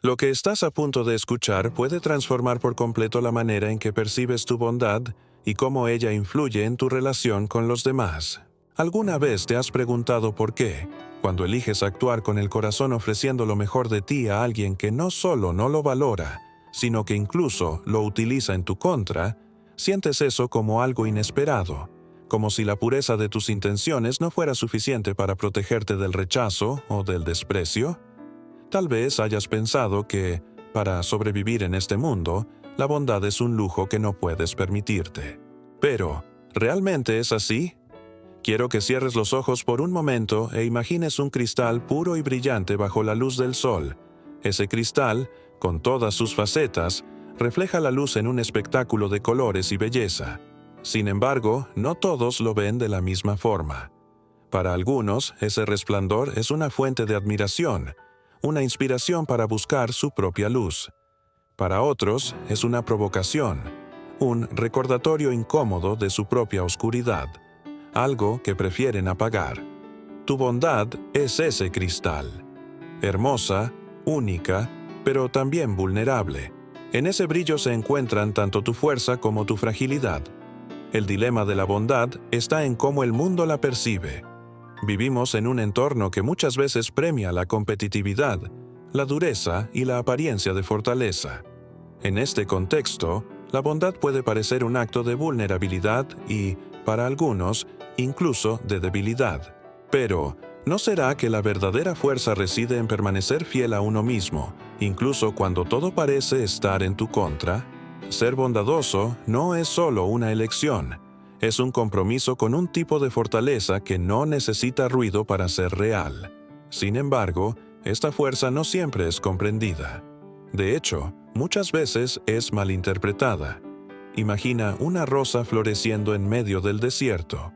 Lo que estás a punto de escuchar puede transformar por completo la manera en que percibes tu bondad y cómo ella influye en tu relación con los demás. ¿Alguna vez te has preguntado por qué, cuando eliges actuar con el corazón ofreciendo lo mejor de ti a alguien que no solo no lo valora, sino que incluso lo utiliza en tu contra, sientes eso como algo inesperado, como si la pureza de tus intenciones no fuera suficiente para protegerte del rechazo o del desprecio? Tal vez hayas pensado que, para sobrevivir en este mundo, la bondad es un lujo que no puedes permitirte. Pero, ¿realmente es así? Quiero que cierres los ojos por un momento e imagines un cristal puro y brillante bajo la luz del sol. Ese cristal, con todas sus facetas, refleja la luz en un espectáculo de colores y belleza. Sin embargo, no todos lo ven de la misma forma. Para algunos, ese resplandor es una fuente de admiración, una inspiración para buscar su propia luz. Para otros, es una provocación, un recordatorio incómodo de su propia oscuridad, algo que prefieren apagar. Tu bondad es ese cristal. Hermosa, única, pero también vulnerable. En ese brillo se encuentran tanto tu fuerza como tu fragilidad. El dilema de la bondad está en cómo el mundo la percibe. Vivimos en un entorno que muchas veces premia la competitividad, la dureza y la apariencia de fortaleza. En este contexto, la bondad puede parecer un acto de vulnerabilidad y, para algunos, incluso de debilidad. Pero, ¿no será que la verdadera fuerza reside en permanecer fiel a uno mismo, incluso cuando todo parece estar en tu contra? Ser bondadoso no es solo una elección, es un compromiso con un tipo de fortaleza que no necesita ruido para ser real. Sin embargo, esta fuerza no siempre es comprendida. De hecho, muchas veces es malinterpretada. Imagina una rosa floreciendo en medio del desierto.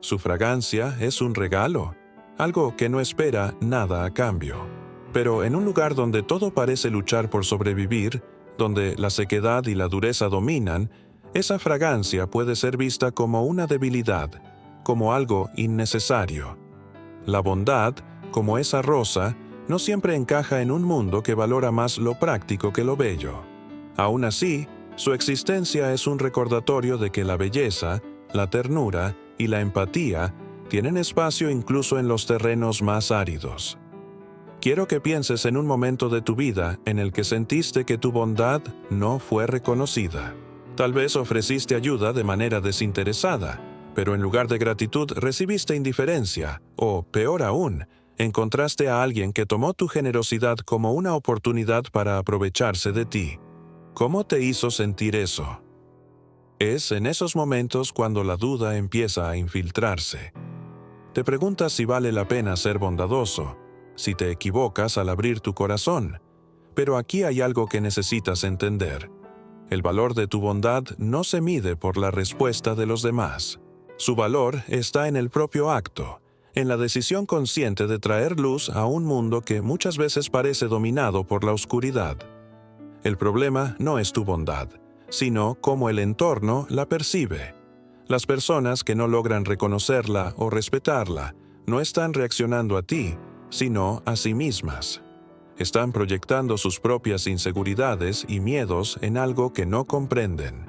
Su fragancia es un regalo, algo que no espera nada a cambio. Pero en un lugar donde todo parece luchar por sobrevivir, donde la sequedad y la dureza dominan, esa fragancia puede ser vista como una debilidad, como algo innecesario. La bondad, como esa rosa, no siempre encaja en un mundo que valora más lo práctico que lo bello. Aún así, su existencia es un recordatorio de que la belleza, la ternura y la empatía tienen espacio incluso en los terrenos más áridos. Quiero que pienses en un momento de tu vida en el que sentiste que tu bondad no fue reconocida. Tal vez ofreciste ayuda de manera desinteresada, pero en lugar de gratitud recibiste indiferencia, o, peor aún, encontraste a alguien que tomó tu generosidad como una oportunidad para aprovecharse de ti. ¿Cómo te hizo sentir eso? Es en esos momentos cuando la duda empieza a infiltrarse. Te preguntas si vale la pena ser bondadoso, si te equivocas al abrir tu corazón. Pero aquí hay algo que necesitas entender. El valor de tu bondad no se mide por la respuesta de los demás. Su valor está en el propio acto, en la decisión consciente de traer luz a un mundo que muchas veces parece dominado por la oscuridad. El problema no es tu bondad, sino cómo el entorno la percibe. Las personas que no logran reconocerla o respetarla no están reaccionando a ti, sino a sí mismas. Están proyectando sus propias inseguridades y miedos en algo que no comprenden.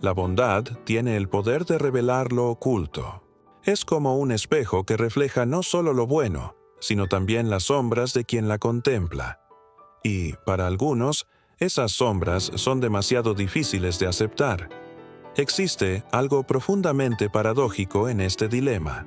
La bondad tiene el poder de revelar lo oculto. Es como un espejo que refleja no solo lo bueno, sino también las sombras de quien la contempla. Y, para algunos, esas sombras son demasiado difíciles de aceptar. Existe algo profundamente paradójico en este dilema.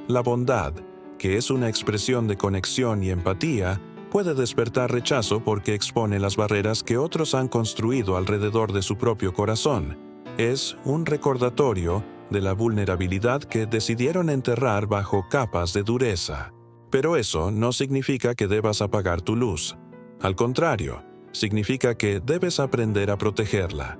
La bondad, que es una expresión de conexión y empatía, puede despertar rechazo porque expone las barreras que otros han construido alrededor de su propio corazón. Es un recordatorio de la vulnerabilidad que decidieron enterrar bajo capas de dureza. Pero eso no significa que debas apagar tu luz. Al contrario, significa que debes aprender a protegerla.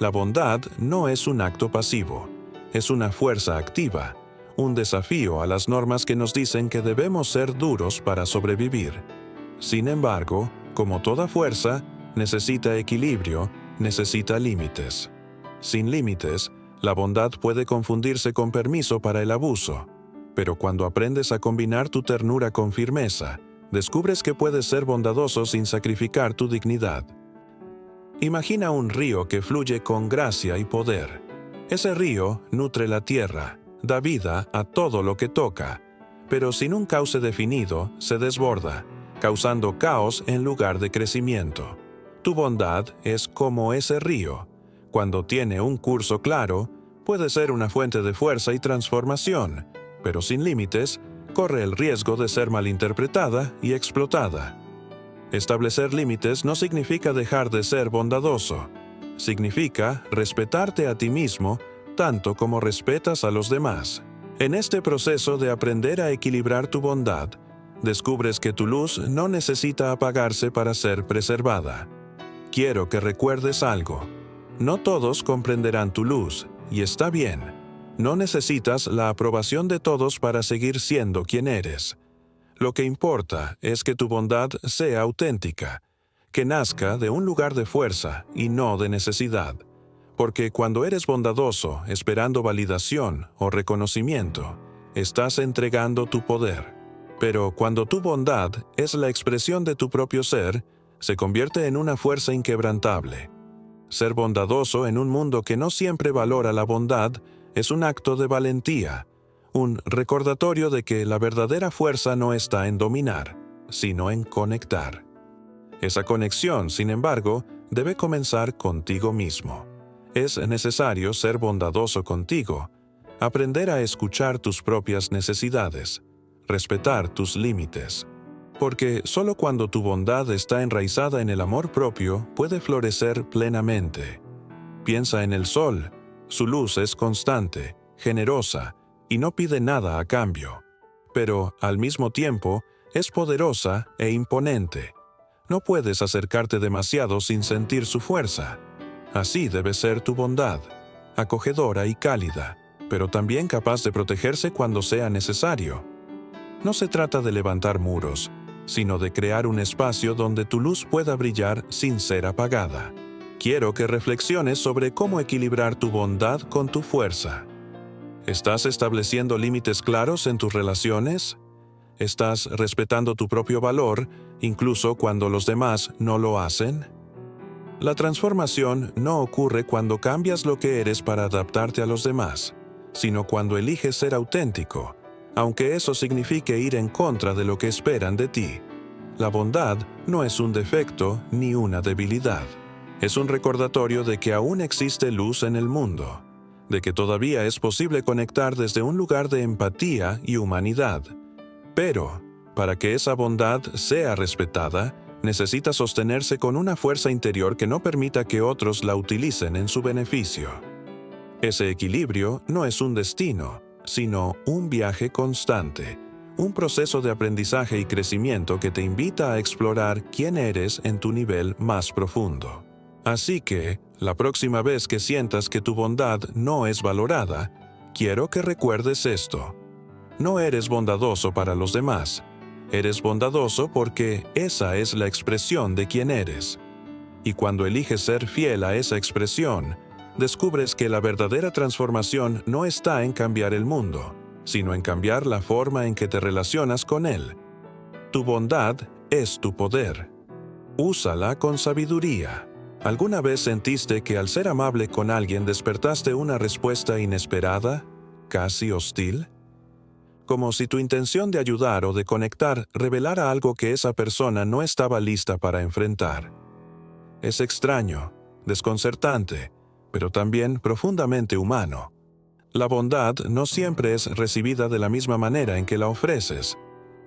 La bondad no es un acto pasivo, es una fuerza activa, un desafío a las normas que nos dicen que debemos ser duros para sobrevivir. Sin embargo, como toda fuerza, necesita equilibrio, necesita límites. Sin límites, la bondad puede confundirse con permiso para el abuso, pero cuando aprendes a combinar tu ternura con firmeza, descubres que puedes ser bondadoso sin sacrificar tu dignidad. Imagina un río que fluye con gracia y poder. Ese río nutre la tierra, da vida a todo lo que toca, pero sin un cauce definido se desborda, causando caos en lugar de crecimiento. Tu bondad es como ese río. Cuando tiene un curso claro, puede ser una fuente de fuerza y transformación, pero sin límites, corre el riesgo de ser malinterpretada y explotada. Establecer límites no significa dejar de ser bondadoso. Significa respetarte a ti mismo tanto como respetas a los demás. En este proceso de aprender a equilibrar tu bondad, descubres que tu luz no necesita apagarse para ser preservada. Quiero que recuerdes algo. No todos comprenderán tu luz, y está bien. No necesitas la aprobación de todos para seguir siendo quien eres. Lo que importa es que tu bondad sea auténtica, que nazca de un lugar de fuerza y no de necesidad. Porque cuando eres bondadoso, esperando validación o reconocimiento, estás entregando tu poder. Pero cuando tu bondad es la expresión de tu propio ser, se convierte en una fuerza inquebrantable. Ser bondadoso en un mundo que no siempre valora la bondad es un acto de valentía, un recordatorio de que la verdadera fuerza no está en dominar, sino en conectar. Esa conexión, sin embargo, debe comenzar contigo mismo. Es necesario ser bondadoso contigo, aprender a escuchar tus propias necesidades, respetar tus límites. Porque solo cuando tu bondad está enraizada en el amor propio puede florecer plenamente. Piensa en el sol, su luz es constante, generosa, y no pide nada a cambio. Pero, al mismo tiempo, es poderosa e imponente. No puedes acercarte demasiado sin sentir su fuerza. Así debe ser tu bondad, acogedora y cálida, pero también capaz de protegerse cuando sea necesario. No se trata de levantar muros, sino de crear un espacio donde tu luz pueda brillar sin ser apagada. Quiero que reflexiones sobre cómo equilibrar tu bondad con tu fuerza. ¿Estás estableciendo límites claros en tus relaciones? ¿Estás respetando tu propio valor, incluso cuando los demás no lo hacen? La transformación no ocurre cuando cambias lo que eres para adaptarte a los demás, sino cuando eliges ser auténtico, aunque eso signifique ir en contra de lo que esperan de ti. La bondad no es un defecto ni una debilidad. Es un recordatorio de que aún existe luz en el mundo, de que todavía es posible conectar desde un lugar de empatía y humanidad. Pero, para que esa bondad sea respetada, necesita sostenerse con una fuerza interior que no permita que otros la utilicen en su beneficio. Ese equilibrio no es un destino, sino un viaje constante, un proceso de aprendizaje y crecimiento que te invita a explorar quién eres en tu nivel más profundo. Así que, la próxima vez que sientas que tu bondad no es valorada, quiero que recuerdes esto. No eres bondadoso para los demás. Eres bondadoso porque esa es la expresión de quién eres. Y cuando eliges ser fiel a esa expresión, descubres que la verdadera transformación no está en cambiar el mundo, sino en cambiar la forma en que te relacionas con él. Tu bondad es tu poder. Úsala con sabiduría. ¿Alguna vez sentiste que al ser amable con alguien despertaste una respuesta inesperada, casi hostil? Como si tu intención de ayudar o de conectar revelara algo que esa persona no estaba lista para enfrentar. Es extraño, desconcertante, pero también profundamente humano. La bondad no siempre es recibida de la misma manera en que la ofreces.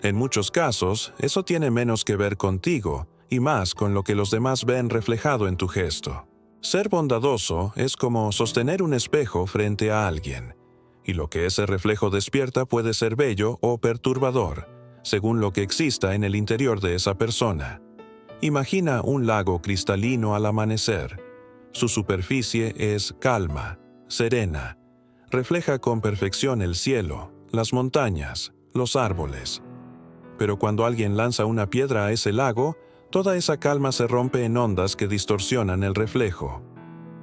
En muchos casos, eso tiene menos que ver contigo y más con lo que los demás ven reflejado en tu gesto. Ser bondadoso es como sostener un espejo frente a alguien, y lo que ese reflejo despierta puede ser bello o perturbador, según lo que exista en el interior de esa persona. Imagina un lago cristalino al amanecer. Su superficie es calma, serena. Refleja con perfección el cielo, las montañas, los árboles. Pero cuando alguien lanza una piedra a ese lago, toda esa calma se rompe en ondas que distorsionan el reflejo.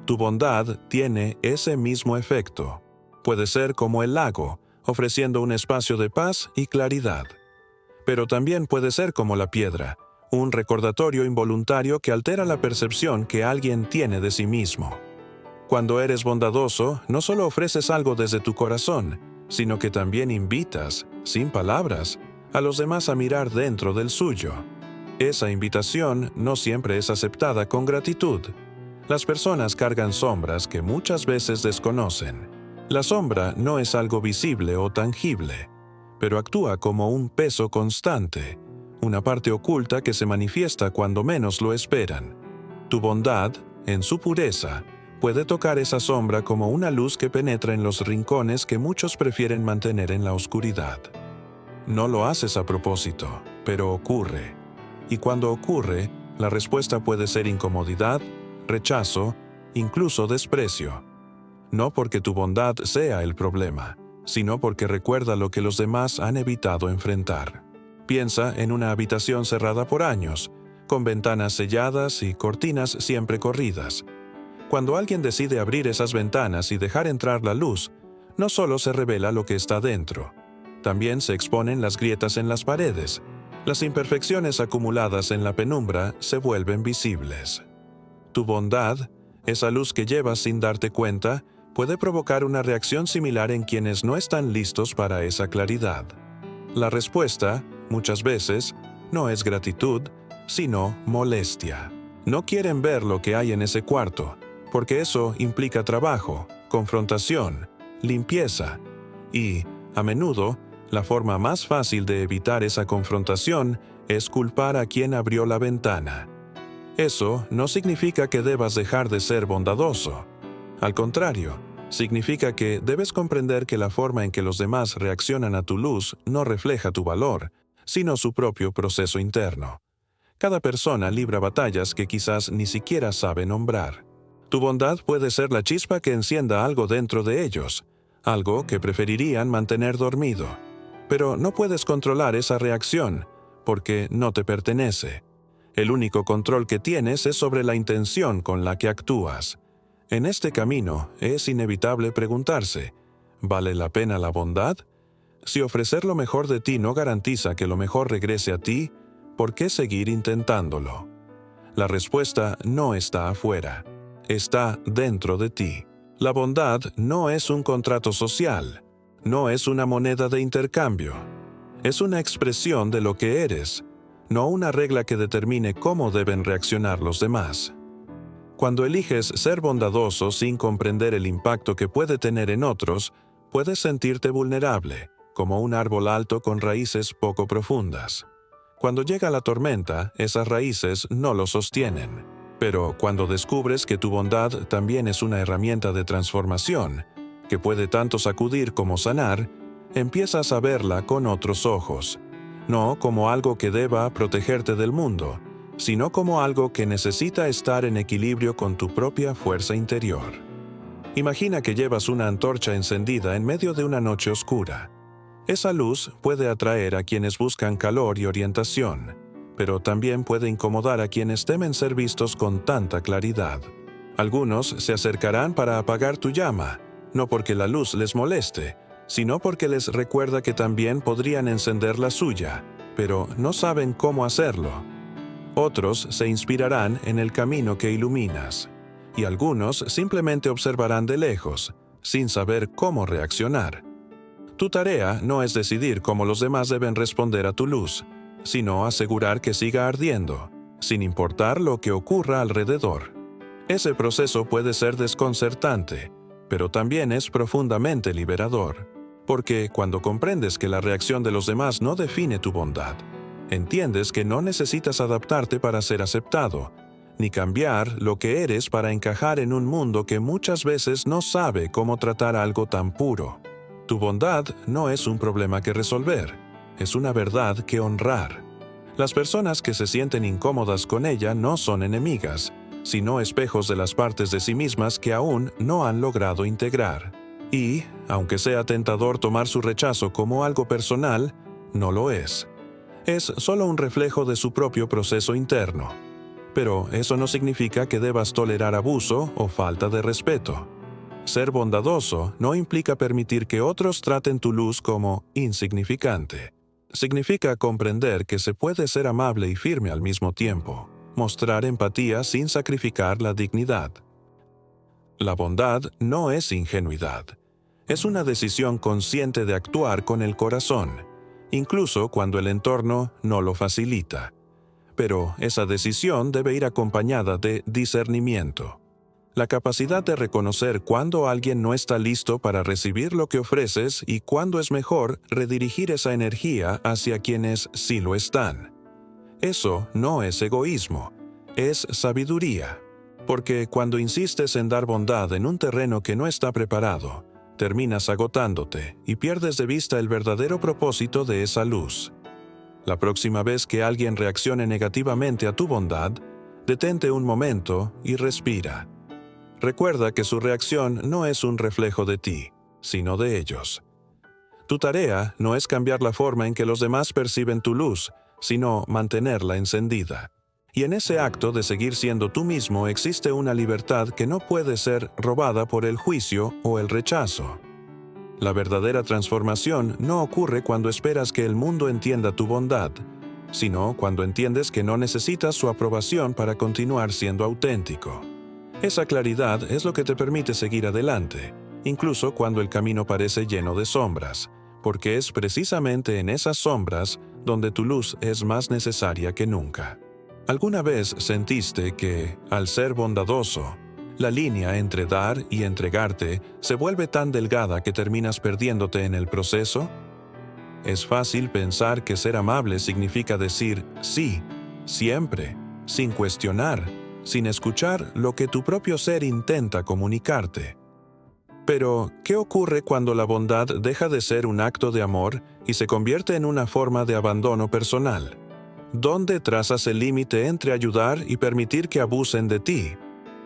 Tu bondad tiene ese mismo efecto. Puede ser como el lago, ofreciendo un espacio de paz y claridad. Pero también puede ser como la piedra, un recordatorio involuntario que altera la percepción que alguien tiene de sí mismo. Cuando eres bondadoso, no solo ofreces algo desde tu corazón, sino que también invitas, sin palabras, a los demás a mirar dentro del suyo. Esa invitación no siempre es aceptada con gratitud. Las personas cargan sombras que muchas veces desconocen. La sombra no es algo visible o tangible, pero actúa como un peso constante, una parte oculta que se manifiesta cuando menos lo esperan. Tu bondad, en su pureza, puede tocar esa sombra como una luz que penetra en los rincones que muchos prefieren mantener en la oscuridad. No lo haces a propósito, pero ocurre. Y cuando ocurre, la respuesta puede ser incomodidad, rechazo, incluso desprecio. No porque tu bondad sea el problema, sino porque recuerda lo que los demás han evitado enfrentar. Piensa en una habitación cerrada por años, con ventanas selladas y cortinas siempre corridas. Cuando alguien decide abrir esas ventanas y dejar entrar la luz, no solo se revela lo que está dentro, también se exponen las grietas en las paredes. Las imperfecciones acumuladas en la penumbra se vuelven visibles. Tu bondad, esa luz que llevas sin darte cuenta, puede provocar una reacción similar en quienes no están listos para esa claridad. La respuesta, muchas veces, no es gratitud, sino molestia. No quieren ver lo que hay en ese cuarto, porque eso implica trabajo, confrontación, limpieza y, a menudo, la forma más fácil de evitar esa confrontación es culpar a quien abrió la ventana. Eso no significa que debas dejar de ser bondadoso. Al contrario, significa que debes comprender que la forma en que los demás reaccionan a tu luz no refleja tu valor, sino su propio proceso interno. Cada persona libra batallas que quizás ni siquiera sabe nombrar. Tu bondad puede ser la chispa que encienda algo dentro de ellos, algo que preferirían mantener dormido. Pero no puedes controlar esa reacción, porque no te pertenece. El único control que tienes es sobre la intención con la que actúas. En este camino es inevitable preguntarse, ¿vale la pena la bondad? Si ofrecer lo mejor de ti no garantiza que lo mejor regrese a ti, ¿por qué seguir intentándolo? La respuesta no está afuera, está dentro de ti. La bondad no es un contrato social, no es una moneda de intercambio. Es una expresión de lo que eres, no una regla que determine cómo deben reaccionar los demás. Cuando eliges ser bondadoso sin comprender el impacto que puede tener en otros, puedes sentirte vulnerable, como un árbol alto con raíces poco profundas. Cuando llega la tormenta, esas raíces no lo sostienen. Pero cuando descubres que tu bondad también es una herramienta de transformación, que puede tanto sacudir como sanar, empiezas a verla con otros ojos, no como algo que deba protegerte del mundo, sino como algo que necesita estar en equilibrio con tu propia fuerza interior. Imagina que llevas una antorcha encendida en medio de una noche oscura. Esa luz puede atraer a quienes buscan calor y orientación, pero también puede incomodar a quienes temen ser vistos con tanta claridad. Algunos se acercarán para apagar tu llama, no porque la luz les moleste, sino porque les recuerda que también podrían encender la suya, pero no saben cómo hacerlo. Otros se inspirarán en el camino que iluminas, y algunos simplemente observarán de lejos, sin saber cómo reaccionar. Tu tarea no es decidir cómo los demás deben responder a tu luz, sino asegurar que siga ardiendo, sin importar lo que ocurra alrededor. Ese proceso puede ser desconcertante, pero también es profundamente liberador, porque cuando comprendes que la reacción de los demás no define tu bondad, entiendes que no necesitas adaptarte para ser aceptado, ni cambiar lo que eres para encajar en un mundo que muchas veces no sabe cómo tratar algo tan puro. Tu bondad no es un problema que resolver, es una verdad que honrar. Las personas que se sienten incómodas con ella no son enemigas, sino espejos de las partes de sí mismas que aún no han logrado integrar. Y, aunque sea tentador tomar su rechazo como algo personal, no lo es. Es solo un reflejo de su propio proceso interno. Pero eso no significa que debas tolerar abuso o falta de respeto. Ser bondadoso no implica permitir que otros traten tu luz como insignificante. Significa comprender que se puede ser amable y firme al mismo tiempo, mostrar empatía sin sacrificar la dignidad. La bondad no es ingenuidad. Es una decisión consciente de actuar con el corazón, incluso cuando el entorno no lo facilita. Pero esa decisión debe ir acompañada de discernimiento. La capacidad de reconocer cuándo alguien no está listo para recibir lo que ofreces y cuándo es mejor redirigir esa energía hacia quienes sí lo están. Eso no es egoísmo, es sabiduría. Porque cuando insistes en dar bondad en un terreno que no está preparado, terminas agotándote y pierdes de vista el verdadero propósito de esa luz. La próxima vez que alguien reaccione negativamente a tu bondad, detente un momento y respira. Recuerda que su reacción no es un reflejo de ti, sino de ellos. Tu tarea no es cambiar la forma en que los demás perciben tu luz, sino mantenerla encendida. Y en ese acto de seguir siendo tú mismo existe una libertad que no puede ser robada por el juicio o el rechazo. La verdadera transformación no ocurre cuando esperas que el mundo entienda tu bondad, sino cuando entiendes que no necesitas su aprobación para continuar siendo auténtico. Esa claridad es lo que te permite seguir adelante, incluso cuando el camino parece lleno de sombras, porque es precisamente en esas sombras donde tu luz es más necesaria que nunca. ¿Alguna vez sentiste que, al ser bondadoso, la línea entre dar y entregarte se vuelve tan delgada que terminas perdiéndote en el proceso? Es fácil pensar que ser amable significa decir sí, siempre, sin cuestionar, sin escuchar lo que tu propio ser intenta comunicarte. Pero, ¿qué ocurre cuando la bondad deja de ser un acto de amor y se convierte en una forma de abandono personal? ¿Dónde trazas el límite entre ayudar y permitir que abusen de ti?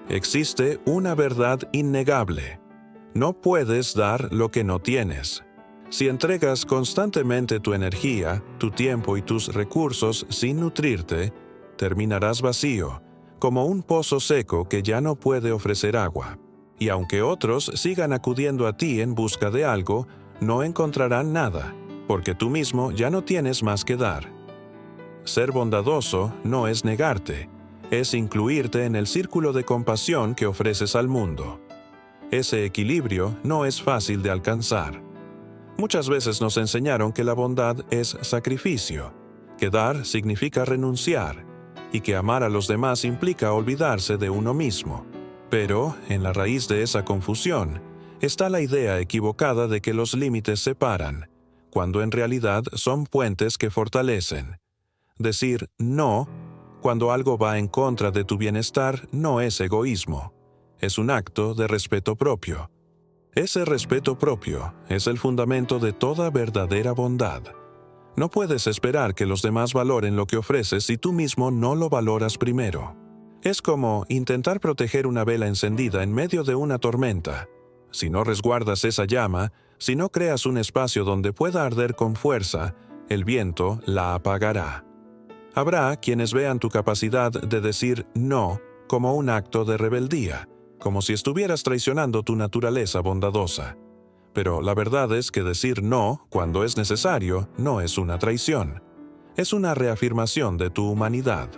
Existe una verdad innegable. No puedes dar lo que no tienes. Si entregas constantemente tu energía, tu tiempo y tus recursos sin nutrirte, terminarás vacío, como un pozo seco que ya no puede ofrecer agua. Y aunque otros sigan acudiendo a ti en busca de algo, no encontrarán nada, porque tú mismo ya no tienes más que dar. Ser bondadoso no es negarte, es incluirte en el círculo de compasión que ofreces al mundo. Ese equilibrio no es fácil de alcanzar. Muchas veces nos enseñaron que la bondad es sacrificio, que dar significa renunciar, y que amar a los demás implica olvidarse de uno mismo. Pero, en la raíz de esa confusión, está la idea equivocada de que los límites separan, cuando en realidad son puentes que fortalecen. Decir no, cuando algo va en contra de tu bienestar, no es egoísmo. Es un acto de respeto propio. Ese respeto propio es el fundamento de toda verdadera bondad. No puedes esperar que los demás valoren lo que ofreces si tú mismo no lo valoras primero. Es como intentar proteger una vela encendida en medio de una tormenta. Si no resguardas esa llama, si no creas un espacio donde pueda arder con fuerza, el viento la apagará. Habrá quienes vean tu capacidad de decir no como un acto de rebeldía, como si estuvieras traicionando tu naturaleza bondadosa. Pero la verdad es que decir no, cuando es necesario, no es una traición. Es una reafirmación de tu humanidad.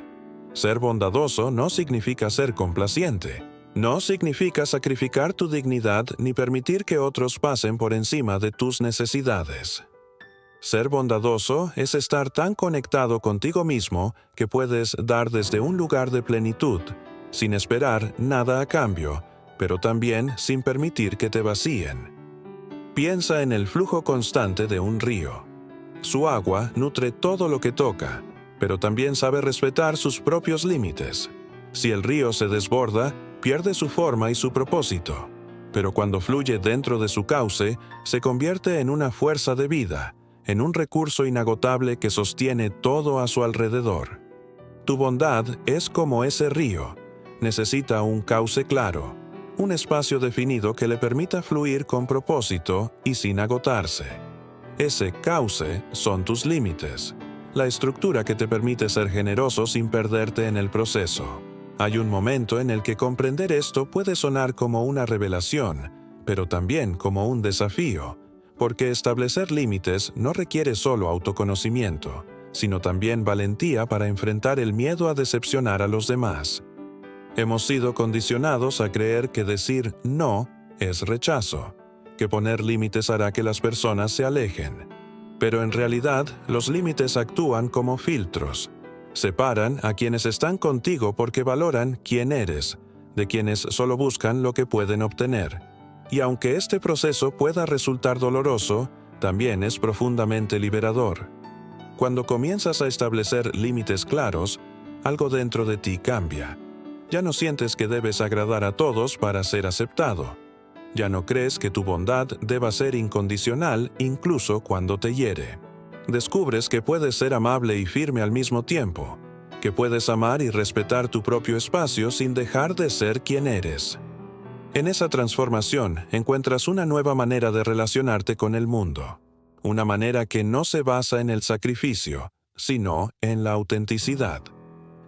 Ser bondadoso no significa ser complaciente. No significa sacrificar tu dignidad ni permitir que otros pasen por encima de tus necesidades. Ser bondadoso es estar tan conectado contigo mismo que puedes dar desde un lugar de plenitud, sin esperar nada a cambio, pero también sin permitir que te vacíen. Piensa en el flujo constante de un río. Su agua nutre todo lo que toca, pero también sabe respetar sus propios límites. Si el río se desborda, pierde su forma y su propósito, pero cuando fluye dentro de su cauce, se convierte en una fuerza de vida, en un recurso inagotable que sostiene todo a su alrededor. Tu bondad es como ese río. Necesita un cauce claro, un espacio definido que le permita fluir con propósito y sin agotarse. Ese cauce son tus límites, la estructura que te permite ser generoso sin perderte en el proceso. Hay un momento en el que comprender esto puede sonar como una revelación, pero también como un desafío, porque establecer límites no requiere solo autoconocimiento, sino también valentía para enfrentar el miedo a decepcionar a los demás. Hemos sido condicionados a creer que decir no es rechazo, que poner límites hará que las personas se alejen. Pero en realidad, los límites actúan como filtros. Separan a quienes están contigo porque valoran quién eres, de quienes solo buscan lo que pueden obtener. Y aunque este proceso pueda resultar doloroso, también es profundamente liberador. Cuando comienzas a establecer límites claros, algo dentro de ti cambia. Ya no sientes que debes agradar a todos para ser aceptado. Ya no crees que tu bondad deba ser incondicional incluso cuando te hiere. Descubres que puedes ser amable y firme al mismo tiempo, que puedes amar y respetar tu propio espacio sin dejar de ser quien eres. En esa transformación encuentras una nueva manera de relacionarte con el mundo, una manera que no se basa en el sacrificio, sino en la autenticidad.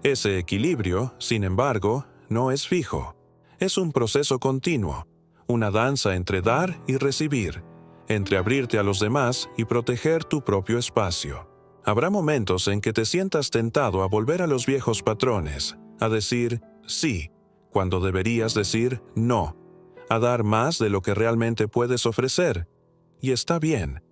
Ese equilibrio, sin embargo, no es fijo. Es un proceso continuo, una danza entre dar y recibir, entre abrirte a los demás y proteger tu propio espacio. Habrá momentos en que te sientas tentado a volver a los viejos patrones, a decir sí, cuando deberías decir no, a dar más de lo que realmente puedes ofrecer. Y está bien.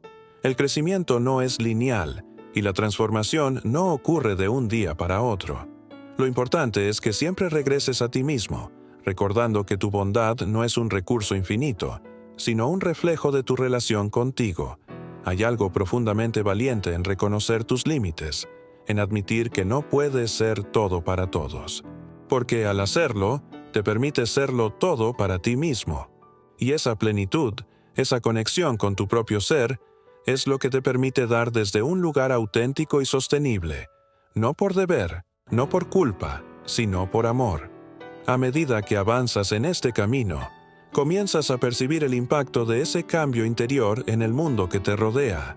El crecimiento no es lineal, y la transformación no ocurre de un día para otro. Lo importante es que siempre regreses a ti mismo, recordando que tu bondad no es un recurso infinito, sino un reflejo de tu relación contigo. Hay algo profundamente valiente en reconocer tus límites, en admitir que no puedes ser todo para todos. Porque al hacerlo, te permites serlo todo para ti mismo. Y esa plenitud, esa conexión con tu propio ser, es lo que te permite dar desde un lugar auténtico y sostenible, no por deber, no por culpa, sino por amor. A medida que avanzas en este camino, comienzas a percibir el impacto de ese cambio interior en el mundo que te rodea.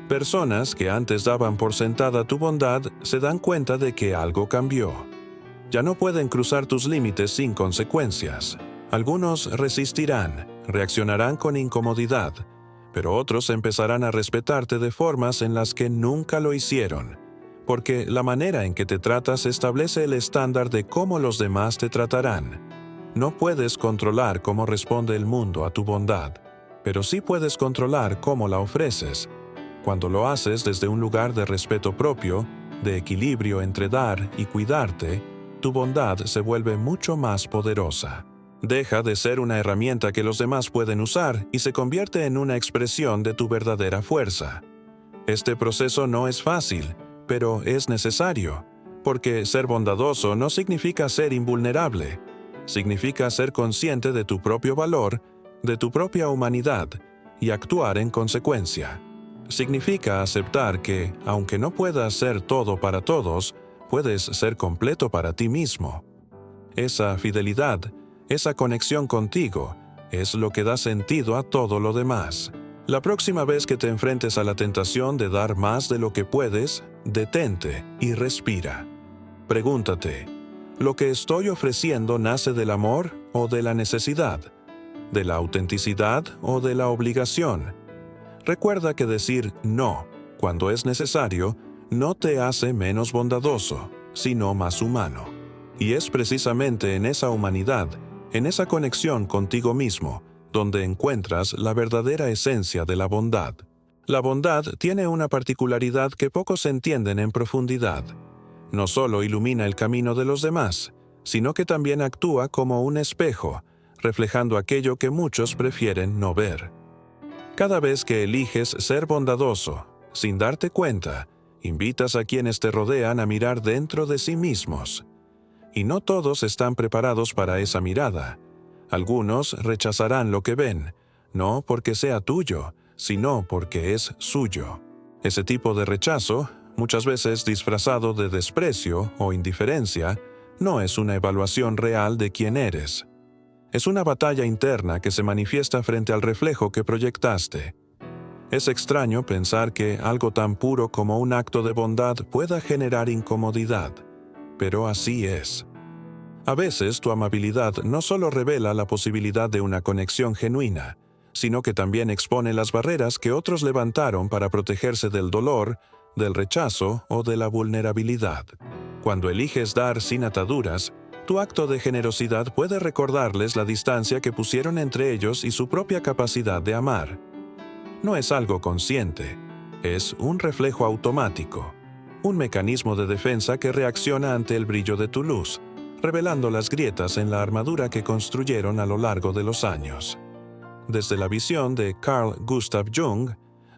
Personas que antes daban por sentada tu bondad se dan cuenta de que algo cambió. Ya no pueden cruzar tus límites sin consecuencias. Algunos resistirán, reaccionarán con incomodidad, pero otros empezarán a respetarte de formas en las que nunca lo hicieron, porque la manera en que te tratas establece el estándar de cómo los demás te tratarán. No puedes controlar cómo responde el mundo a tu bondad, pero sí puedes controlar cómo la ofreces. Cuando lo haces desde un lugar de respeto propio, de equilibrio entre dar y cuidarte, tu bondad se vuelve mucho más poderosa. Deja de ser una herramienta que los demás pueden usar y se convierte en una expresión de tu verdadera fuerza. Este proceso no es fácil, pero es necesario, porque ser bondadoso no significa ser invulnerable. Significa ser consciente de tu propio valor, de tu propia humanidad, y actuar en consecuencia. Significa aceptar que, aunque no puedas ser todo para todos, puedes ser completo para ti mismo. Esa fidelidad, esa conexión contigo, es lo que da sentido a todo lo demás. La próxima vez que te enfrentes a la tentación de dar más de lo que puedes, detente y respira. Pregúntate, ¿lo que estoy ofreciendo nace del amor o de la necesidad? ¿De la autenticidad o de la obligación? Recuerda que decir no, cuando es necesario, no te hace menos bondadoso, sino más humano. Y es precisamente en esa humanidad, en esa conexión contigo mismo, donde encuentras la verdadera esencia de la bondad. La bondad tiene una particularidad que pocos entienden en profundidad. No solo ilumina el camino de los demás, sino que también actúa como un espejo, reflejando aquello que muchos prefieren no ver. Cada vez que eliges ser bondadoso, sin darte cuenta, invitas a quienes te rodean a mirar dentro de sí mismos. Y no todos están preparados para esa mirada. Algunos rechazarán lo que ven, no porque sea tuyo, sino porque es suyo. Ese tipo de rechazo, muchas veces disfrazado de desprecio o indiferencia, no es una evaluación real de quién eres. Es una batalla interna que se manifiesta frente al reflejo que proyectaste. Es extraño pensar que algo tan puro como un acto de bondad pueda generar incomodidad, pero así es. A veces tu amabilidad no solo revela la posibilidad de una conexión genuina, sino que también expone las barreras que otros levantaron para protegerse del dolor, del rechazo o de la vulnerabilidad. Cuando eliges dar sin ataduras, tu acto de generosidad puede recordarles la distancia que pusieron entre ellos y su propia capacidad de amar. No es algo consciente, es un reflejo automático, un mecanismo de defensa que reacciona ante el brillo de tu luz, revelando las grietas en la armadura que construyeron a lo largo de los años. Desde la visión de Carl Gustav Jung,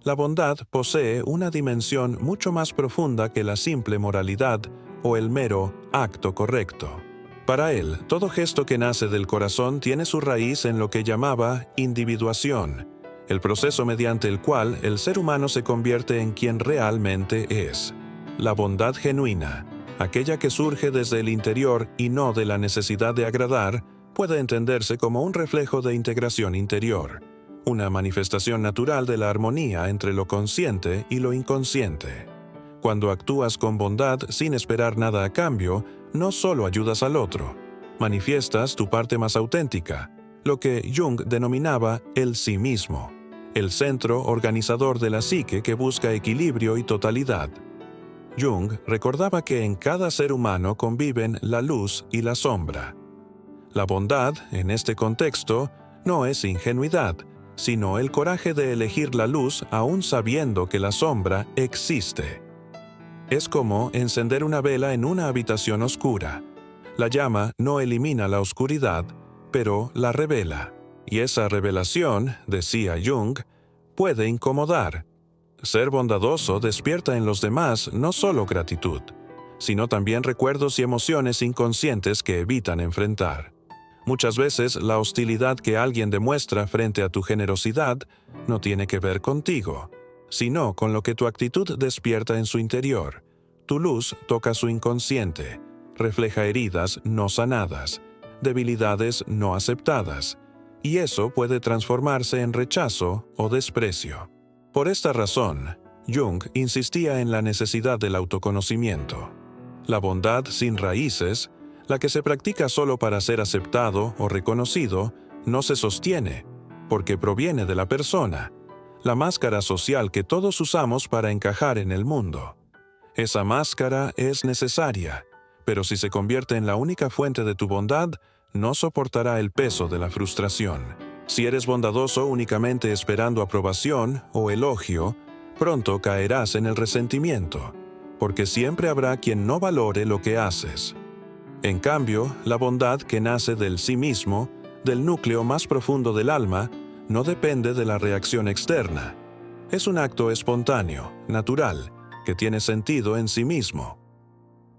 la bondad posee una dimensión mucho más profunda que la simple moralidad o el mero acto correcto. Para él, todo gesto que nace del corazón tiene su raíz en lo que llamaba individuación, el proceso mediante el cual el ser humano se convierte en quien realmente es. La bondad genuina, aquella que surge desde el interior y no de la necesidad de agradar, puede entenderse como un reflejo de integración interior, una manifestación natural de la armonía entre lo consciente y lo inconsciente. Cuando actúas con bondad sin esperar nada a cambio, no solo ayudas al otro, manifiestas tu parte más auténtica, lo que Jung denominaba el sí mismo, el centro organizador de la psique que busca equilibrio y totalidad. Jung recordaba que en cada ser humano conviven la luz y la sombra. La bondad, en este contexto, no es ingenuidad, sino el coraje de elegir la luz aún sabiendo que la sombra existe. Es como encender una vela en una habitación oscura. La llama no elimina la oscuridad, pero la revela. Y esa revelación, decía Jung, puede incomodar. Ser bondadoso despierta en los demás no solo gratitud, sino también recuerdos y emociones inconscientes que evitan enfrentar. Muchas veces la hostilidad que alguien demuestra frente a tu generosidad no tiene que ver contigo, sino con lo que tu actitud despierta en su interior. Tu luz toca su inconsciente, refleja heridas no sanadas, debilidades no aceptadas, y eso puede transformarse en rechazo o desprecio. Por esta razón, Jung insistía en la necesidad del autoconocimiento. La bondad sin raíces, la que se practica solo para ser aceptado o reconocido, no se sostiene, porque proviene de la persona, la máscara social que todos usamos para encajar en el mundo. Esa máscara es necesaria, pero si se convierte en la única fuente de tu bondad, no soportará el peso de la frustración. Si eres bondadoso únicamente esperando aprobación o elogio, pronto caerás en el resentimiento, porque siempre habrá quien no valore lo que haces. En cambio, la bondad que nace del sí mismo, del núcleo más profundo del alma, no depende de la reacción externa. Es un acto espontáneo, natural, que tiene sentido en sí mismo.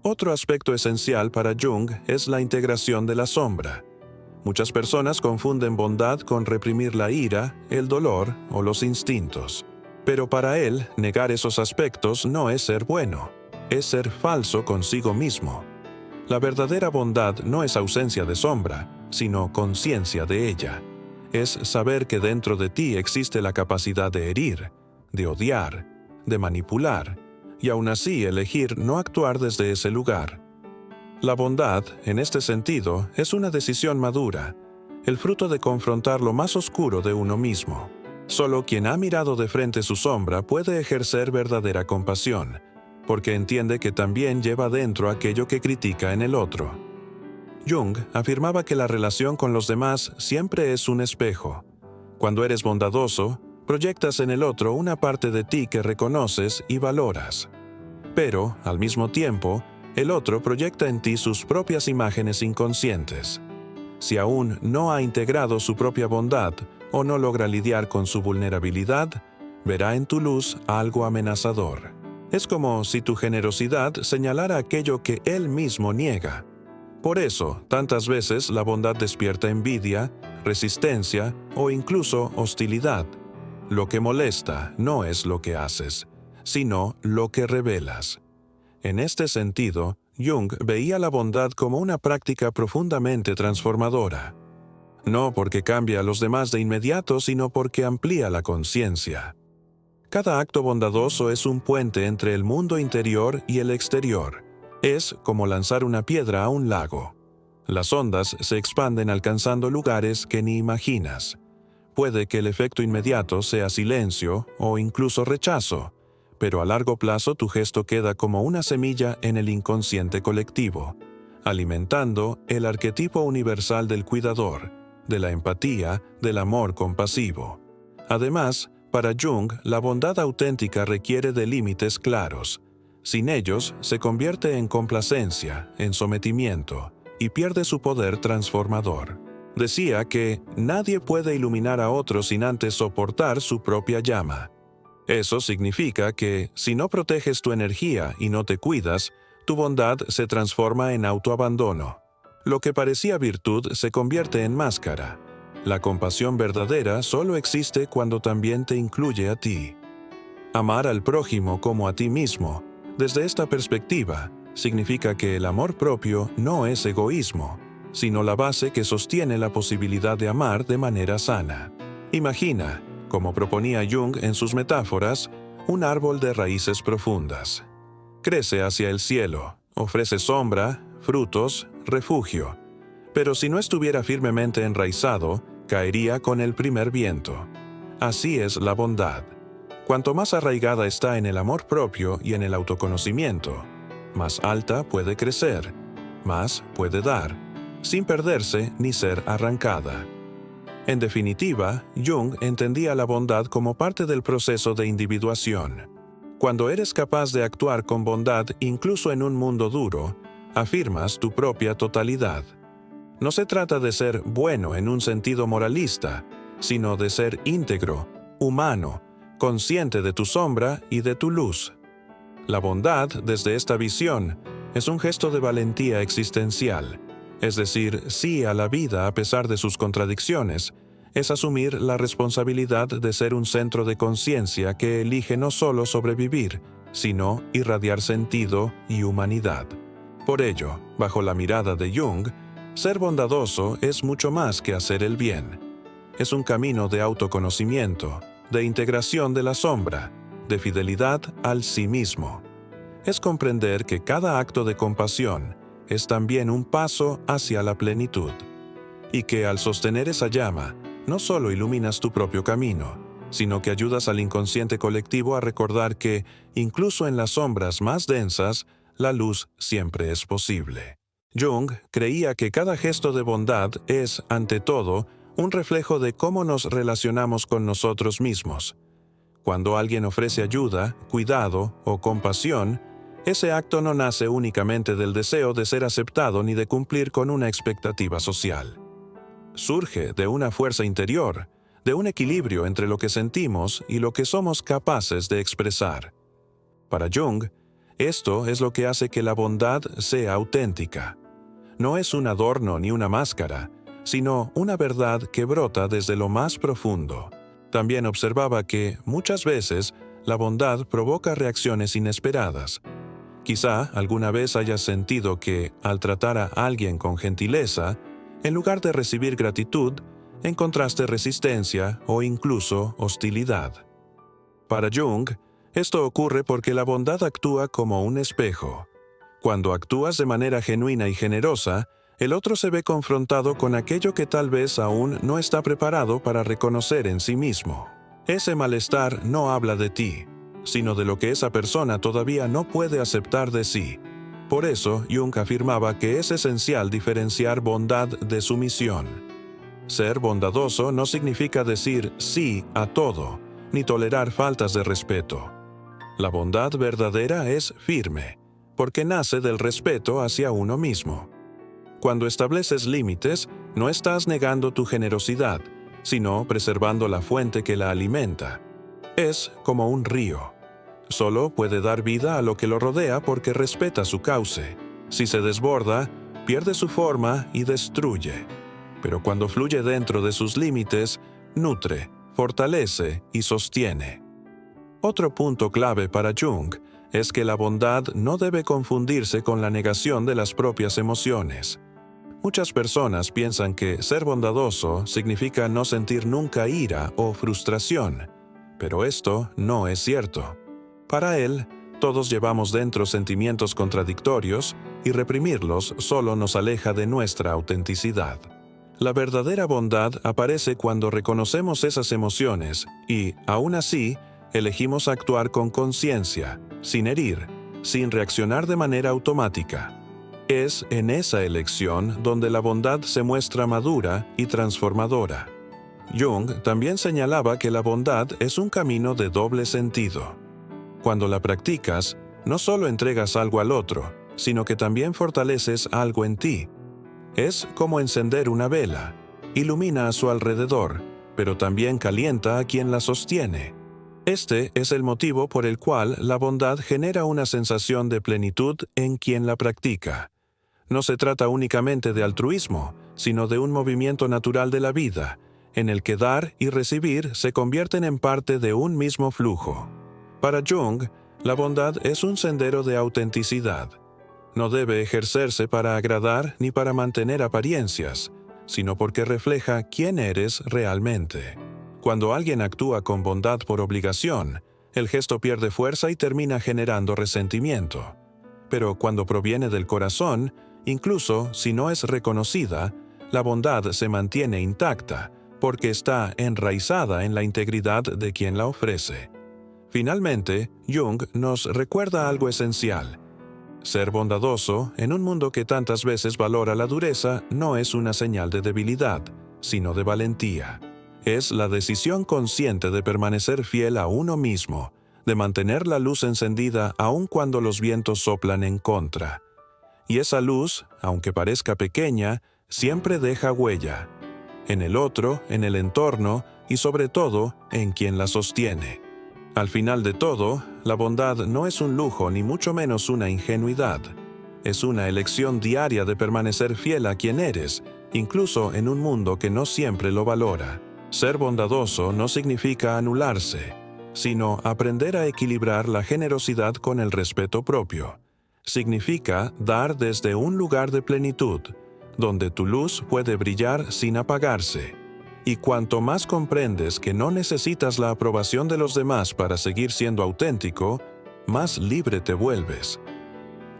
Otro aspecto esencial para Jung es la integración de la sombra. Muchas personas confunden bondad con reprimir la ira, el dolor o los instintos. Pero para él, negar esos aspectos no es ser bueno, es ser falso consigo mismo. La verdadera bondad no es ausencia de sombra, sino conciencia de ella. Es saber que dentro de ti existe la capacidad de herir, de odiar, de manipular, y aún así elegir no actuar desde ese lugar. La bondad, en este sentido, es una decisión madura, el fruto de confrontar lo más oscuro de uno mismo. Solo quien ha mirado de frente su sombra puede ejercer verdadera compasión, porque entiende que también lleva dentro aquello que critica en el otro. Jung afirmaba que la relación con los demás siempre es un espejo. Cuando eres bondadoso, proyectas en el otro una parte de ti que reconoces y valoras. Pero, al mismo tiempo, el otro proyecta en ti sus propias imágenes inconscientes. Si aún no ha integrado su propia bondad o no logra lidiar con su vulnerabilidad, verá en tu luz algo amenazador. Es como si tu generosidad señalara aquello que él mismo niega. Por eso, tantas veces la bondad despierta envidia, resistencia o incluso hostilidad. Lo que molesta no es lo que haces, sino lo que revelas. En este sentido, Jung veía la bondad como una práctica profundamente transformadora. No porque cambia a los demás de inmediato, sino porque amplía la conciencia. Cada acto bondadoso es un puente entre el mundo interior y el exterior. Es como lanzar una piedra a un lago. Las ondas se expanden alcanzando lugares que ni imaginas. Puede que el efecto inmediato sea silencio o incluso rechazo, pero a largo plazo tu gesto queda como una semilla en el inconsciente colectivo, alimentando el arquetipo universal del cuidador, de la empatía, del amor compasivo. Además, para Jung, la bondad auténtica requiere de límites claros. Sin ellos, se convierte en complacencia, en sometimiento, y pierde su poder transformador. Decía que nadie puede iluminar a otro sin antes soportar su propia llama. Eso significa que, si no proteges tu energía y no te cuidas, tu bondad se transforma en autoabandono. Lo que parecía virtud se convierte en máscara. La compasión verdadera solo existe cuando también te incluye a ti. Amar al prójimo como a ti mismo, desde esta perspectiva, significa que el amor propio no es egoísmo, sino la base que sostiene la posibilidad de amar de manera sana. Imagina, como proponía Jung en sus metáforas, un árbol de raíces profundas. Crece hacia el cielo, ofrece sombra, frutos, refugio. Pero si no estuviera firmemente enraizado, caería con el primer viento. Así es la bondad. Cuanto más arraigada está en el amor propio y en el autoconocimiento, más alta puede crecer, más puede dar, sin perderse ni ser arrancada. En definitiva, Jung entendía la bondad como parte del proceso de individuación. Cuando eres capaz de actuar con bondad incluso en un mundo duro, afirmas tu propia totalidad. No se trata de ser bueno en un sentido moralista, sino de ser íntegro, humano, consciente de tu sombra y de tu luz. La bondad, desde esta visión, es un gesto de valentía existencial, es decir, sí a la vida a pesar de sus contradicciones, es asumir la responsabilidad de ser un centro de conciencia que elige no solo sobrevivir, sino irradiar sentido y humanidad. Por ello, bajo la mirada de Jung, ser bondadoso es mucho más que hacer el bien. Es un camino de autoconocimiento, de integración de la sombra, de fidelidad al sí mismo. Es comprender que cada acto de compasión es también un paso hacia la plenitud, y que al sostener esa llama, no solo iluminas tu propio camino, sino que ayudas al inconsciente colectivo a recordar que, incluso en las sombras más densas, la luz siempre es posible. Jung creía que cada gesto de bondad es, ante todo, un reflejo de cómo nos relacionamos con nosotros mismos. Cuando alguien ofrece ayuda, cuidado o compasión, ese acto no nace únicamente del deseo de ser aceptado ni de cumplir con una expectativa social. Surge de una fuerza interior, de un equilibrio entre lo que sentimos y lo que somos capaces de expresar. Para Jung, esto es lo que hace que la bondad sea auténtica. No es un adorno ni una máscara, sino una verdad que brota desde lo más profundo. También observaba que, muchas veces, la bondad provoca reacciones inesperadas. Quizá alguna vez hayas sentido que, al tratar a alguien con gentileza, en lugar de recibir gratitud, encontraste resistencia o incluso hostilidad. Para Jung, esto ocurre porque la bondad actúa como un espejo. Cuando actúas de manera genuina y generosa, el otro se ve confrontado con aquello que tal vez aún no está preparado para reconocer en sí mismo. Ese malestar no habla de ti, sino de lo que esa persona todavía no puede aceptar de sí. Por eso, Jung afirmaba que es esencial diferenciar bondad de sumisión. Ser bondadoso no significa decir sí a todo, ni tolerar faltas de respeto. La bondad verdadera es firme, porque nace del respeto hacia uno mismo. Cuando estableces límites, no estás negando tu generosidad, sino preservando la fuente que la alimenta. Es como un río. Solo puede dar vida a lo que lo rodea porque respeta su cauce. Si se desborda, pierde su forma y destruye. Pero cuando fluye dentro de sus límites, nutre, fortalece y sostiene. Otro punto clave para Jung es que la bondad no debe confundirse con la negación de las propias emociones. Muchas personas piensan que ser bondadoso significa no sentir nunca ira o frustración, pero esto no es cierto. Para él, todos llevamos dentro sentimientos contradictorios y reprimirlos solo nos aleja de nuestra autenticidad. La verdadera bondad aparece cuando reconocemos esas emociones y, aún así, elegimos actuar con conciencia, sin herir, sin reaccionar de manera automática. Es en esa elección donde la bondad se muestra madura y transformadora. Jung también señalaba que la bondad es un camino de doble sentido. Cuando la practicas, no solo entregas algo al otro, sino que también fortaleces algo en ti. Es como encender una vela, ilumina a su alrededor, pero también calienta a quien la sostiene. Este es el motivo por el cual la bondad genera una sensación de plenitud en quien la practica. No se trata únicamente de altruismo, sino de un movimiento natural de la vida, en el que dar y recibir se convierten en parte de un mismo flujo. Para Jung, la bondad es un sendero de autenticidad. No debe ejercerse para agradar ni para mantener apariencias, sino porque refleja quién eres realmente. Cuando alguien actúa con bondad por obligación, el gesto pierde fuerza y termina generando resentimiento. Pero cuando proviene del corazón, incluso si no es reconocida, la bondad se mantiene intacta, porque está enraizada en la integridad de quien la ofrece. Finalmente, Jung nos recuerda algo esencial. Ser bondadoso, en un mundo que tantas veces valora la dureza, no es una señal de debilidad, sino de valentía. Es la decisión consciente de permanecer fiel a uno mismo, de mantener la luz encendida aun cuando los vientos soplan en contra. Y esa luz, aunque parezca pequeña, siempre deja huella. En el otro, en el entorno y sobre todo en quien la sostiene. Al final de todo, la bondad no es un lujo ni mucho menos una ingenuidad. Es una elección diaria de permanecer fiel a quien eres, incluso en un mundo que no siempre lo valora. Ser bondadoso no significa anularse, sino aprender a equilibrar la generosidad con el respeto propio. Significa dar desde un lugar de plenitud, donde tu luz puede brillar sin apagarse. Y cuanto más comprendes que no necesitas la aprobación de los demás para seguir siendo auténtico, más libre te vuelves.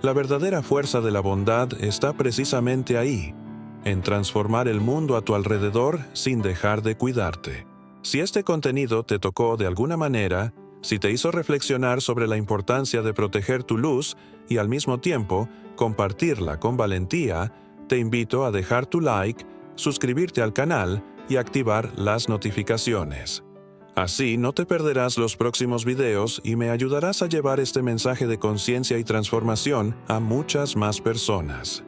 La verdadera fuerza de la bondad está precisamente ahí, en transformar el mundo a tu alrededor sin dejar de cuidarte. Si este contenido te tocó de alguna manera, si te hizo reflexionar sobre la importancia de proteger tu luz y al mismo tiempo compartirla con valentía, te invito a dejar tu like, suscribirte al canal y activar las notificaciones. Así no te perderás los próximos videos y me ayudarás a llevar este mensaje de conciencia y transformación a muchas más personas.